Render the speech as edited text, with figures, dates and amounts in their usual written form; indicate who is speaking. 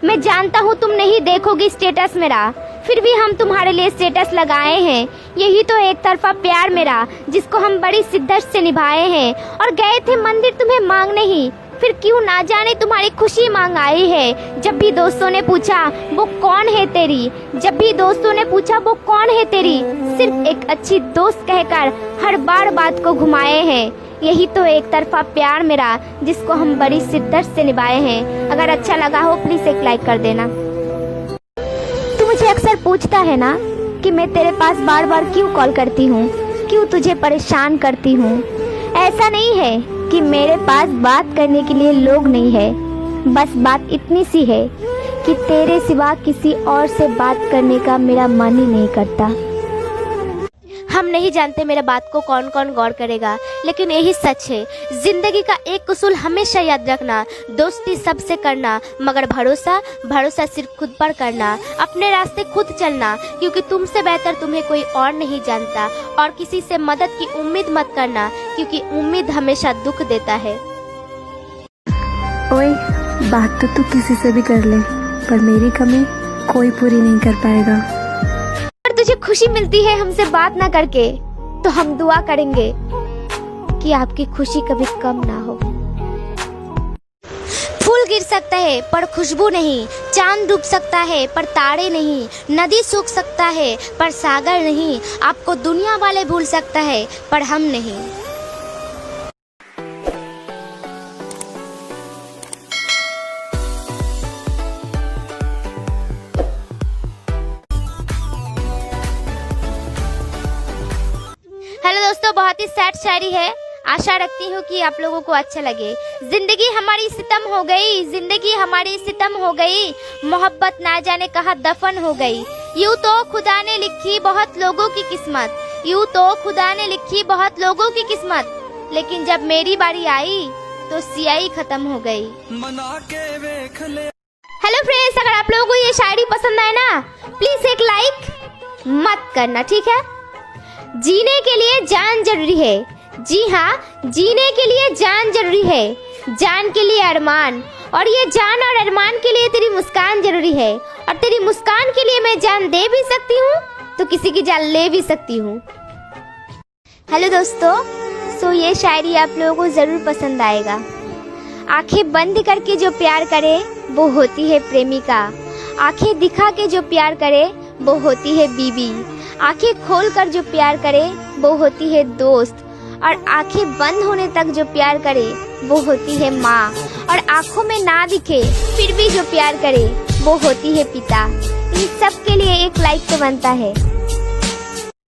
Speaker 1: मैं जानता हूँ तुम नहीं देखोगी स्टेटस मेरा, फिर भी हम तुम्हारे लिए स्टेटस लगाए हैं। यही तो एक तरफा प्यार मेरा, जिसको हम बड़ी शिद्दत से निभाए हैं। और गए थे मंदिर तुम्हें मांगने ही, फिर क्यों ना जाने तुम्हारी खुशी मांग आई है। जब भी दोस्तों ने पूछा वो कौन है तेरी, जब भी दोस्तों ने पूछा वो कौन है तेरी, सिर्फ एक अच्छी दोस्त कहकर हर बार बात को घुमाए हैं। यही तो एक तरफा प्यार मेरा, जिसको हम बड़ी शिद्दत से निभाए हैं। अगर अच्छा लगा हो प्लीज एक लाइक कर देना। तू मुझे अक्सर पूछता है ना कि मैं तेरे पास बार बार क्यों कॉल करती हूँ, क्यों तुझे परेशान करती हूँ। ऐसा नहीं है कि मेरे पास बात करने के लिए लोग नहीं है, बस बात इतनी सी है कि तेरे सिवा किसी और से बात करने का मेरा मन ही नहीं करता। हम नहीं जानते मेरा बात को कौन कौन गौर करेगा, लेकिन यही सच है। जिंदगी का एक उसूल हमेशा याद रखना, दोस्ती सबसे करना, मगर भरोसा सिर्फ खुद पर करना। अपने रास्ते खुद चलना, क्योंकि तुमसे बेहतर तुम्हें कोई और नहीं जानता। और किसी से मदद की उम्मीद मत करना, क्योंकि उम्मीद हमेशा दुख देता है।
Speaker 2: ओए, बात तो तू किसी से भी कर ले, पर मेरी कमी कोई पूरी नहीं कर पाएगा।
Speaker 1: तुझे खुशी मिलती है हमसे बात ना करके, तो हम दुआ करेंगे कि आपकी खुशी कभी कम ना हो। फूल गिर सकता है पर खुशबू नहीं, चांद डूब सकता है पर तारे नहीं, नदी सूख सकता है पर सागर नहीं, आपको दुनिया वाले भूल सकता है पर हम नहीं। हेलो दोस्तों, बहुत ही सैड शायरी है। आशा रखती हूँ कि आप लोगों को अच्छा लगे। जिंदगी हमारी सितम हो गई, जिंदगी हमारी सितम हो गई, मोहब्बत ना जाने कहाँ दफन हो गई। यूं तो खुदा ने लिखी बहुत लोगों की किस्मत, यूं तो खुदा ने लिखी बहुत लोगों की किस्मत, लेकिन जब मेरी बारी आई तो सियाही खत्म हो गई। हेलो फ्रेंड्स, अगर आप लोगों को ये शायरी पसंद आए ना, प्लीज एक लाइक मत करना, ठीक है। जीने के लिए जान जरूरी है, जी हाँ, जीने के लिए जान जरूरी है, जान के लिए अरमान, और ये जान और अरमान के लिए तेरी मुस्कान जरूरी है। और तेरी मुस्कान के लिए मैं जान दे भी सकती हूँ तो किसी की जान ले भी सकती हूँ। हेलो दोस्तों, सो ये शायरी आप लोगों को जरूर पसंद आएगा। आंखें बंद करके जो प्यार करे वो होती है प्रेमिका, आंखें दिखा के जो प्यार करे वो होती है बीवी, आंखें खोल कर जो प्यार करे वो होती है दोस्त, और आंखें बंद होने तक जो प्यार करे वो होती है माँ, और आंखों में ना दिखे फिर भी जो प्यार करे वो होती है पिता। इन सब के लिए एक लाइक तो बनता है।